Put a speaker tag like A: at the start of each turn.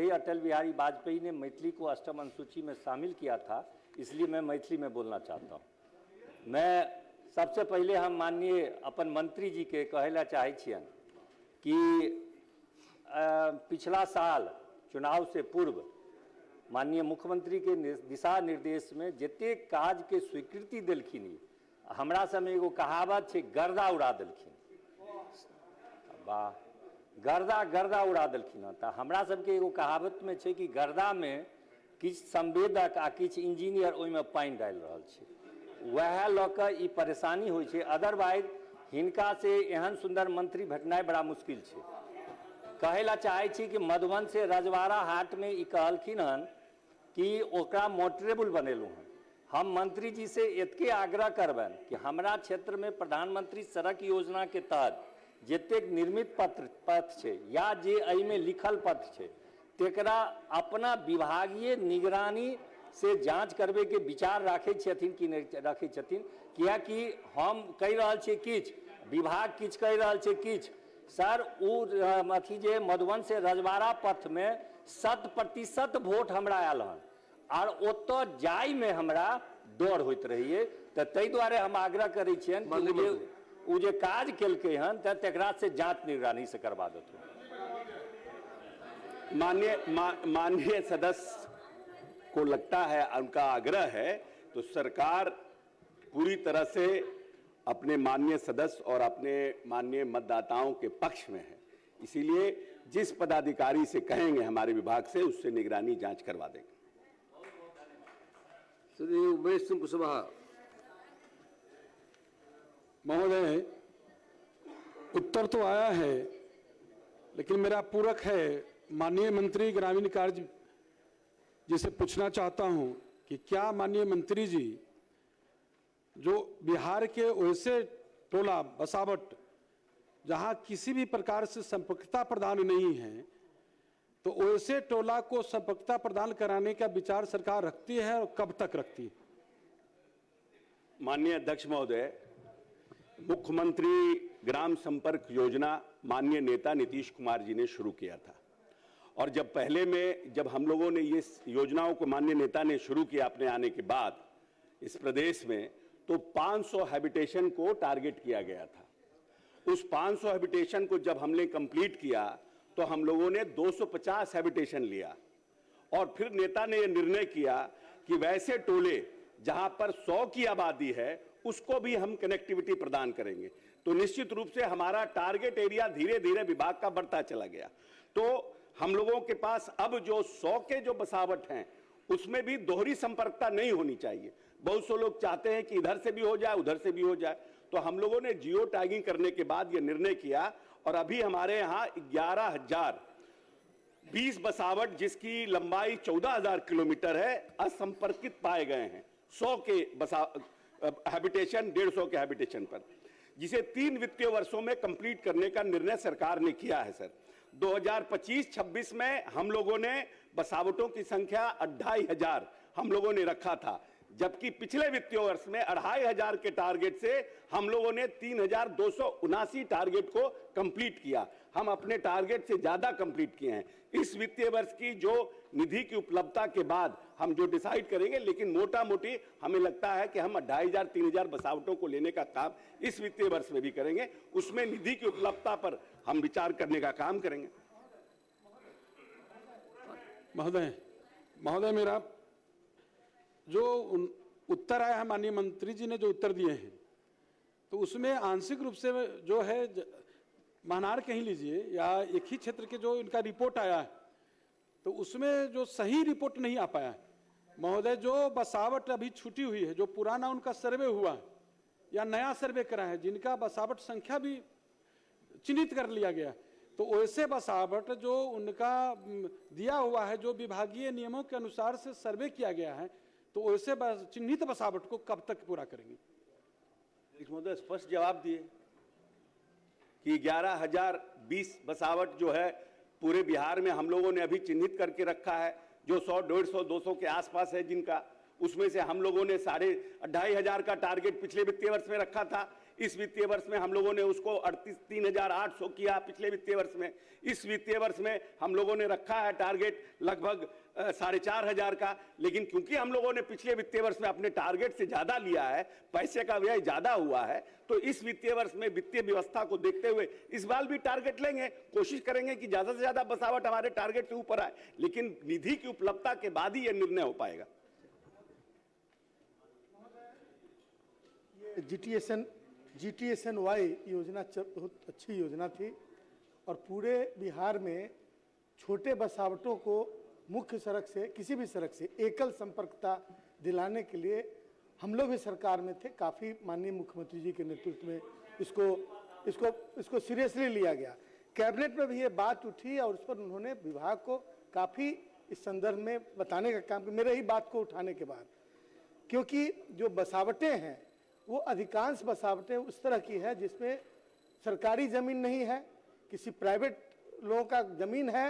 A: ही अटल बिहारी वाजपेयी ने मैथिली को अष्टम अनुसूची में शामिल किया था, इसलिए मैं मैथिली में बोलना चाहता हूँ। मैं सबसे पहले हम माननीय अपन मंत्री जी के कहला चाहे छियन कि पिछला साल चुनाव से पूर्व माननीय मुख्यमंत्री के दिशा निर्देश में जते काज के स्वीकृति दिलखिन, हमरा सबमे एगो कहावत है, गर्दा उड़ा दिलखिन। वाह, गर्दा गर्दा उड़ा दिलखिन। तो हमरा सबके एगो कहावत में है कि गर्दा में किछ संवेदक आ किछ इंजीनियर ओहिमे पानी डाल रहल छै, वह लऽ कऽ ई परेशानी होइ छै। अदरवाइज हिनका से एहन सुंदर मंत्री भेटनाइ बड़ा मुश्किल छै। कहला चाहे छी कि मधुबन से रजवाड़ा हाट में ई कहलखिन हन कि ओकरा मोटरेबल बनेलूँ हन। हम मंत्री जी से एतके आग्रह करबन कि हमरा क्षेत्र में प्रधानमंत्री सड़क योजना के तहत जतेक निर्मित पथ छै या जे एहिमे लिखल पथ छै तेकरा अपना विभागीय निगरानी से जांच करबे के विचार राखे छथिन कि नहीं रखे छथिन, कियाकि हम कहि रहल छी किछ, विभाग किछ कहि रहल छै किछ। सर ओ अथी जे मधुबन से रजवाड़ा पथ में 100% वोट हमरा आयल हन और ओतऽ जाय में हमरा डर होइत रहिए। तो ताहि दुआरे हम आग्रह करै छियन कि ओ जे काज केलकै हन तेकरा से जांच निगरानी से करवा देते।
B: माननीय सदस्य को लगता है, उनका आग्रह है, तो सरकार पूरी तरह से अपने माननीय सदस्य और अपने माननीय मतदाताओं के पक्ष में है। इसीलिए जिस पदाधिकारी से कहेंगे हमारे विभाग से, उससे निगरानी जांच करवा देंगे।
C: श्री उमेश सिंह कुशवाहा
D: महोदय, उत्तर तो आया है, लेकिन मेरा पूरक है, माननीय मंत्री ग्रामीण कार्य जी से पूछना चाहता हूं कि क्या माननीय मंत्री जी जो बिहार के वैसे टोला बसावट जहां किसी भी प्रकार से संपर्कता प्रदान नहीं है, तो वैसे टोला को संपर्कता प्रदान कराने का विचार सरकार रखती है और कब तक रखती है?
B: माननीय अध्यक्ष महोदय, मुख्यमंत्री ग्राम संपर्क योजना माननीय नेता नीतीश कुमार जी ने शुरू किया था, और जब हम लोगों ने ये योजनाओं को माननीय नेता ने शुरू किया अपने आने के बाद इस प्रदेश में, तो 500 हैबिटेशन को टारगेट किया गया था। उस 500 हैबिटेशन को जब हमने कंप्लीट किया तो हम लोगों ने 250 हैबिटेशन लिया, और फिर नेता ने यह निर्णय किया कि वैसे टोले जहां पर 100 की आबादी है उसको भी हम कनेक्टिविटी प्रदान करेंगे। तो निश्चित रूप से हमारा टारगेट एरिया धीरे धीरे विभाग का बढ़ता चला गया। तो हम लोगों के पास अब जो 100 के जो बसावट हैं उसमें भी दोहरी संपर्कता नहीं होनी चाहिए। बहुत से लोग चाहते हैं कि इधर से भी हो जाए उधर से भी हो जाए, तो हम लोगों ने जियो टैगिंग करने के बाद यह निर्णय किया, और अभी हमारे यहाँ 11,020 बसावट जिसकी लंबाई 14,000 किलोमीटर है असंपर्कित पाए गए हैं। 100 के हैबिटेशन 150 के हैबिटेशन पर, जिसे 3 वित्तीय वर्षों में कंप्लीट करने का निर्णय सरकार ने किया है। सर 2025-26 में हम लोगों ने बसावटों की संख्या 2,500 हम लोगों ने रखा था, जबकि पिछले वित्तीय वर्ष में 2,500 के टारगेट से हम लोगों ने 3,279 टारगेट को कंप्लीट किया। हम अपने टारगेट से ज्यादा कंप्लीट किए हैं। इस वित्तीय वर्ष की जो निधि की उपलब्धता के बाद हम जो डिसाइड करेंगे, लेकिन मोटा मोटी हमें लगता है कि हम 2,500-3,000 बसावटों को लेने का काम इस वित्तीय वर्ष में भी करेंगे। उसमें निधि की उपलब्धता पर हम विचार करने का काम करेंगे।
D: महोदय, मेरा जो उत्तर आया है, माननीय मंत्री जी ने जो उत्तर दिए हैं, तो उसमें आंशिक रूप से जो है महनार कहीं लीजिए या एक ही क्षेत्र के जो इनका रिपोर्ट आया है, तो उसमें जो सही रिपोर्ट नहीं आ पाया है। महोदय, जो बसावट अभी छूटी हुई है, जो पुराना उनका सर्वे हुआ है या नया सर्वे करा है, जिनका बसावट संख्या भी चिन्हित कर लिया गया, तो वैसे बसावट जो उनका दिया हुआ है, जो विभागीय नियमों के अनुसार से सर्वे किया गया है, तो वैसे चिन्हित बसावट को कब तक पूरा करेंगे?
B: महोदय स्पष्ट जवाब दिए कि 11,020 बसावट जो है पूरे बिहार में हम लोगों ने अभी चिन्हित करके रखा है, जो 100, 150, 200 के आसपास है जिनका, उसमें से हम लोगों ने 2,500 का टारगेट पिछले वित्तीय वर्ष में रखा था। इस वित्तीय वर्ष में हम लोगों ने उसको 3,800 किया पिछले वित्तीय वर्ष में। इस वित्तीय वर्ष में हम लोगों ने रखा है टारगेट लगभग 4,500 का, लेकिन क्योंकि हम लोगों ने पिछले वित्तीय वर्ष में अपने टारगेट से ज्यादा लिया है, पैसे का व्यय ज्यादा हुआ है, तो इस वित्तीय वर्ष में वित्तीय व्यवस्था को देखते हुए इस बार भी टारगेट लेंगे, कोशिश करेंगे कि ज्यादा से ज्यादा बसावट हमारे टारगेट से ऊपर आए, लेकिन निधि की उपलब्धता के बाद ही यह निर्णय हो पाएगा।
E: GTSNY योजना बहुत अच्छी योजना थी और पूरे बिहार में छोटे बसावटों को मुख्य सड़क से, किसी भी सड़क से एकल संपर्कता दिलाने के लिए हम लोग भी सरकार में थे। काफ़ी माननीय मुख्यमंत्री जी के नेतृत्व में इसको सीरियसली लिया गया। कैबिनेट में भी ये बात उठी और उस पर उन्होंने विभाग को काफ़ी इस संदर्भ में बताने का काम किया, मेरे ही बात को उठाने के बाद, क्योंकि जो बसावटें हैं वो अधिकांश बसावटें उस तरह की है जिसमें सरकारी ज़मीन नहीं है, किसी प्राइवेट लोगों का ज़मीन है।